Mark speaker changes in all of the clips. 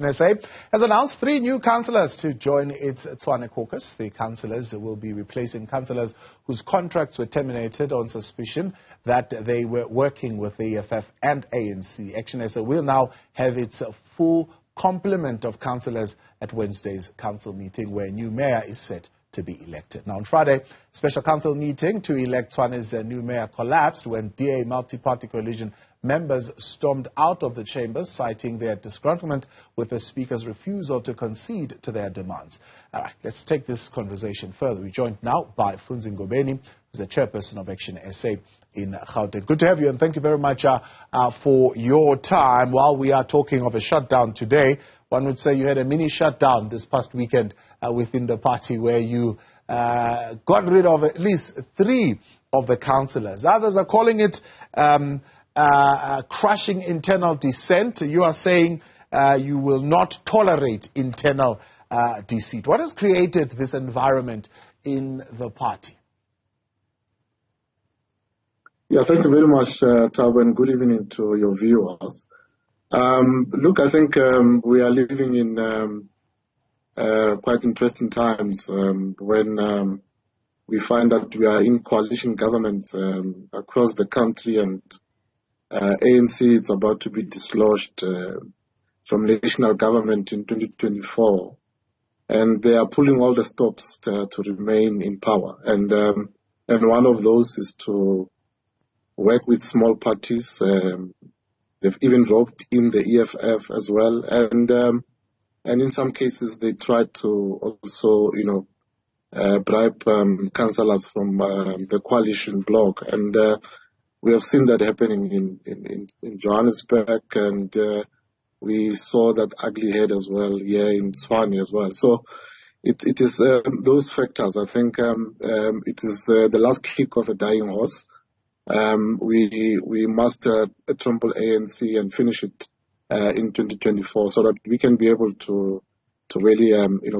Speaker 1: ActionSA has announced 3 new councillors to join its Tshwane caucus. The councillors will be replacing councillors whose contracts were terminated on suspicion that they were working with the EFF and ANC. ActionSA will now have its full complement of councillors at Wednesday's council meeting, where a new mayor is set to be elected. Now, on Friday, special council meeting to elect Tshwane's new mayor collapsed when DA multi-party coalition members stormed out of the chambers, citing their disgruntlement with the Speaker's refusal to concede to their demands. All right, let's take this conversation further. We're joined now by Funzi Ngobeni, who's the chairperson of ActionSA in Gauteng. Good to have you, and thank you very much for your time. While we are talking of a shutdown today, one would say you had a mini shutdown this past weekend within the party, where you got rid of at least 3 of the councillors. Others are calling it crushing internal dissent. You are saying you will not tolerate internal deceit. What has created this environment in the party?
Speaker 2: Yeah, thank you very much, Tabo, and good evening to your viewers. Look, I think we are living in quite interesting times when we find that we are in coalition governments across the country, and ANC is about to be dislodged from national government in 2024, and they are pulling all the stops to remain in power. And one of those is to work with small parties. They've even roped in the EFF as well, and in some cases they try to also, bribe councillors from the coalition bloc, and we have seen that happening in Johannesburg, and we saw that ugly head as well here in Tshwane as well. So it is those factors. I think it is the last kick of a dying horse. We must trample ANC and finish it in 2024, so that we can be able to really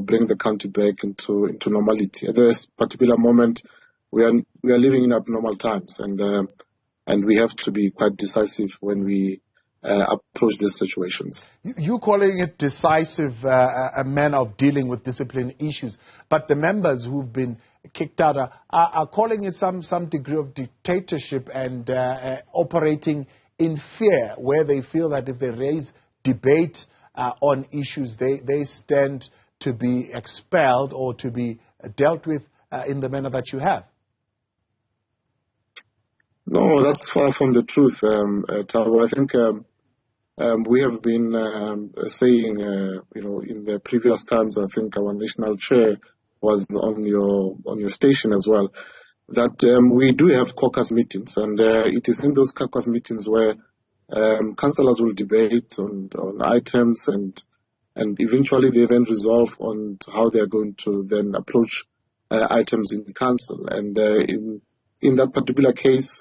Speaker 2: bring the country back into normality. At this particular moment, we are living in abnormal times, and we have to be quite decisive when we approach these situations.
Speaker 1: You're calling it decisive, a manner of dealing with discipline issues, but the members who've been kicked out are calling it some degree of dictatorship and operating in fear, where they feel that if they raise debate on issues, they stand to be expelled or to be dealt with in the manner that you have.
Speaker 2: No, that's far from the truth, Tabo. I think we have been saying, in the previous times, I think our national chair was on your station as well, that we do have caucus meetings, and it is in those caucus meetings where councillors will debate on items, and eventually they then resolve on how they are going to then approach items in the council. And in that particular case,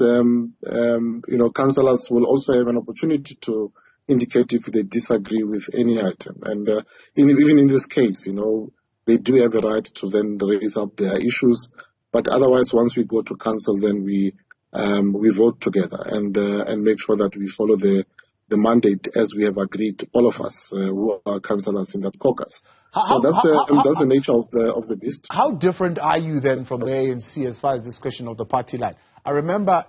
Speaker 2: councillors will also have an opportunity to indicate if they disagree with any item. And even in this case, they do have a right to then raise up their issues. But otherwise, once we go to council, then we vote together and make sure that we follow the mandate as we have agreed, all of us who are councillors in that caucus. So that's the nature of the beast.
Speaker 1: How different are you then from the ANC as far as this question of the party line? I remember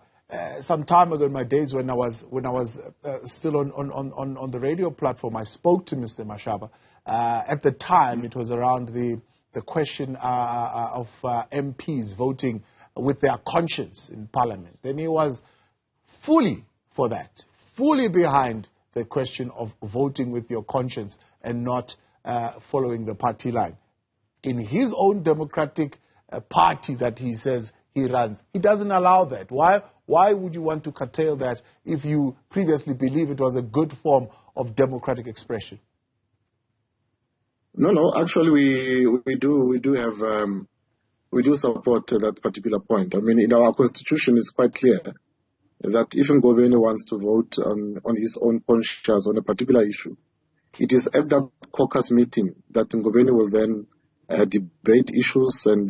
Speaker 1: some time ago in my days when I was still on the radio platform, I spoke to Mr. Mashaba. At the time, it was around the question of MPs voting with their conscience in Parliament. Then he was fully for that, fully behind the question of voting with your conscience and not following the party line. In his own democratic party that he says he runs, he doesn't allow that. Why would you want to curtail that if you previously believed it was a good form of democratic expression?
Speaker 2: No. Actually, we do have we do support that particular point. I mean, in our constitution, it's quite clear that if Ngobeni wants to vote on his own conscience on a particular issue, it is at that caucus meeting that Ngobeni will then debate issues, and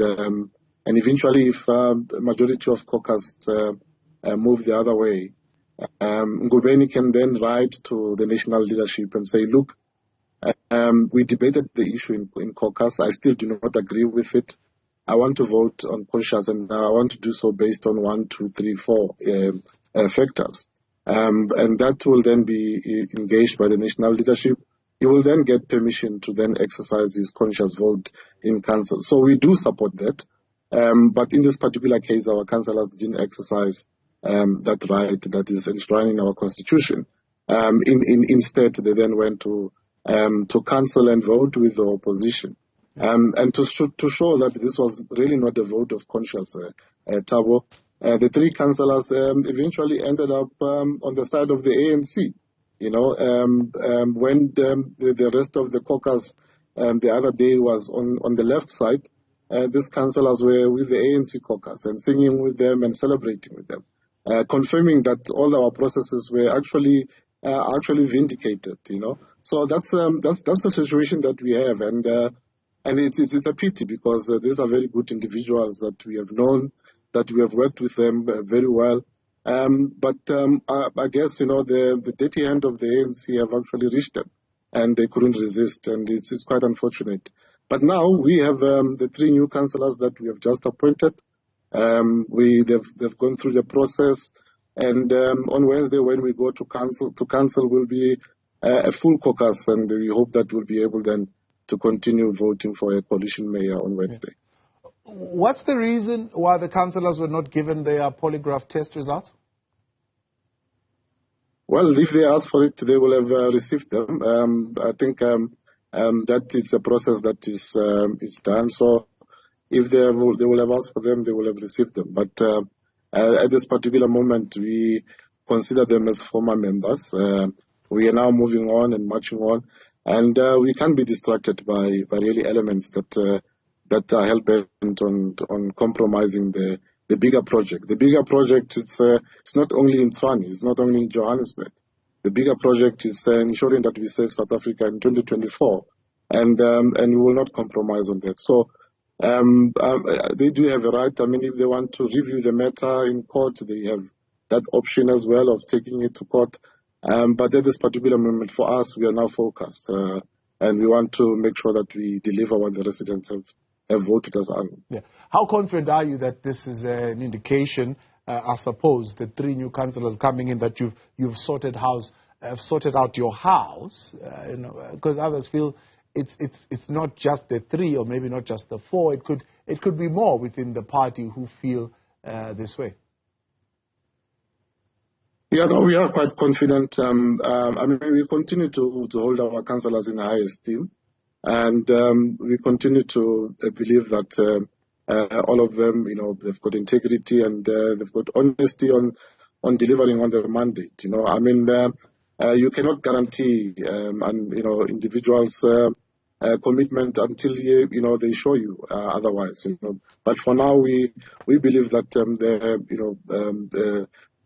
Speaker 2: eventually, if the majority of caucus move the other way, Ngobeni can then write to the national leadership and say, look, We debated the issue in Caucus. I still do not agree with it. I want to vote on conscience, and I want to do so based on 1, 2, 3, 4 factors. And that will then be engaged by the national leadership. He will then get permission to then exercise his conscious vote in council. So we do support that. But in this particular case, our councillors didn't exercise that right that is enshrined in our constitution. Instead, they then went to council and vote with the opposition. And to show that this was really not a vote of conscience, Thabo, the 3 councillors eventually ended up on the side of the ANC. When the rest of the caucus the other day was on the left side, these councillors were with the ANC caucus and singing with them and celebrating with them, confirming that all our processes were actually vindicated. So that's the situation that we have, and it's a pity because these are very good individuals that we have known, that we have worked with them very well. But I guess the dirty hand of the ANC have actually reached them, and they couldn't resist, and it's quite unfortunate. But now we have the 3 new councillors that we have just appointed. They've gone through the process, and on Wednesday when we go to council will be a full caucus, and we hope that we'll be able then to continue voting for a coalition mayor on Wednesday.
Speaker 1: What's the reason why the councillors were not given their polygraph test results?
Speaker 2: Well, if they ask for it, they will have received them. I think that is a process that is done. So if they will have asked for them, they will have received them. But at this particular moment, we consider them as former members. We are now moving on and marching on, and we can't be distracted by really elements that are hell-bent on compromising the bigger project. The bigger project, it's not only in Tshwane, it's not only in Johannesburg. The bigger project is ensuring that we save South Africa in 2024, and we will not compromise on that. So they do have a right. I mean, if they want to review the matter in court, they have that option as well of taking it to court. But at this particular moment, for us, we are now focused, and we want to make sure that we deliver what the residents have voted us on.
Speaker 1: Yeah. How confident are you that this is an indication, I suppose, the 3 new councillors coming in, that you've sorted out your house? Because others feel it's not just the 3, or maybe not just the 4. It could be more within the party who feel this way.
Speaker 2: Yeah, no, we are quite confident. I mean, we continue to hold our councillors in high esteem, and we continue to believe that all of them, they've got integrity and they've got honesty on delivering on their mandate. I mean, you cannot guarantee individuals' commitment until they show you otherwise. But for now, we believe that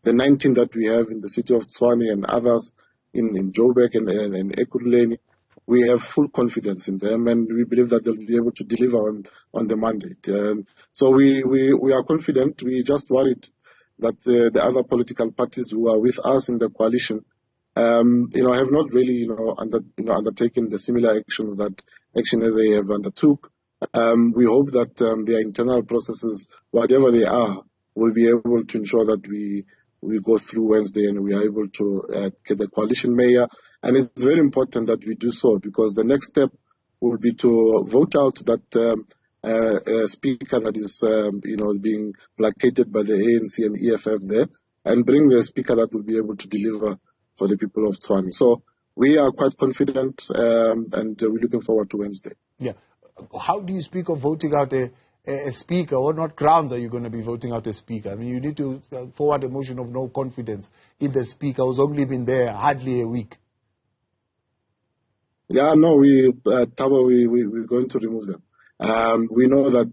Speaker 2: the 19 that we have in the city of Tshwane and others in Joburg and Ekurhuleni, we have full confidence in them, and we believe that they'll be able to deliver on the mandate. So we are confident. We just worried that the other political parties who are with us in the coalition, have not really, undertaken the similar actions that ActionSA have undertook. We hope that their internal processes, whatever they are, will be able to ensure that we go through Wednesday and we are able to get the coalition mayor. And it's very important that we do so, because the next step will be to vote out that speaker that is being placated by the ANC and EFF there, and bring the speaker that will be able to deliver for the people of Tshwane. So we are quite confident, and we're looking forward to Wednesday.
Speaker 1: Yeah. How do you speak of voting out a speaker? What not grounds are you going to be voting out a speaker? I mean, you need to forward a motion of no confidence in the speaker who's only been there hardly a week. Yeah, no, we're going to remove them. We know that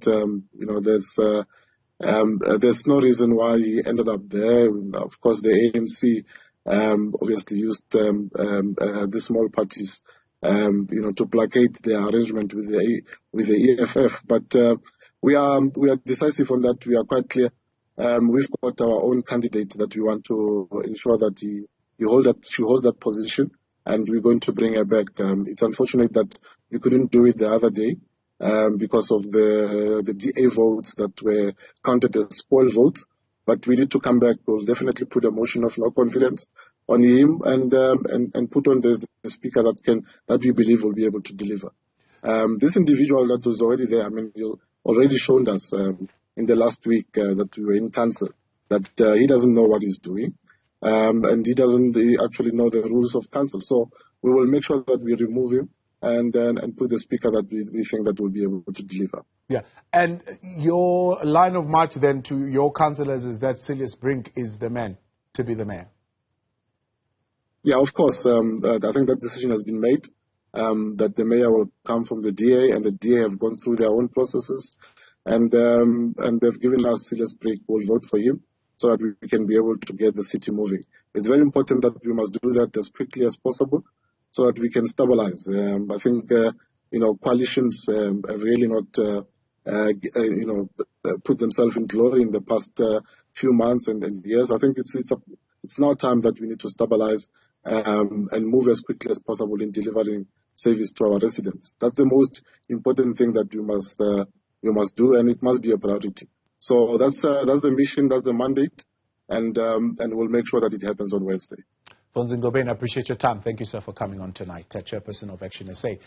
Speaker 1: there's no reason why he ended up there. Of course, the ANC obviously used the small parties, to placate their arrangement with the EFF. But we are decisive on that. We are quite clear. We've got our own candidate that we want to ensure that she holds that position.
Speaker 2: and we're going to bring her back. It's unfortunate that we couldn't do it the other day because of the DA votes that were counted as spoil votes. But we need to come back. We'll definitely put a motion of no confidence on him and put on the speaker that we believe will be able to deliver. This individual that was already there, I mean, you already shown us in the last week that we were in council that he doesn't know what he's doing. And he doesn't actually know the rules of council. So we will make sure that we remove him and put the speaker that we think that will be able to deliver.
Speaker 1: Yeah. And your line of march then to your councillors is that Silas Brink is the man to be the mayor?
Speaker 2: Yeah, of course. I think that decision has been made, that the mayor will come from the DA, and the DA have gone through their own processes, and they've given us Silas Brink. We'll vote for him, so that we can be able to get the city moving. It's very important that we must do that as quickly as possible so that we can stabilize. I think, coalitions have really not, put themselves in glory in the past few months and years. I think it's now time that we need to stabilize and move as quickly as possible in delivering service to our residents. That's the most important thing that we must do, and it must be a priority. So that's the mission, that's the mandate, and we'll make sure that it happens on Wednesday.
Speaker 1: Funzi Ngobeni, I appreciate your time. Thank you, sir, for coming on tonight. Chairperson of ActionSA.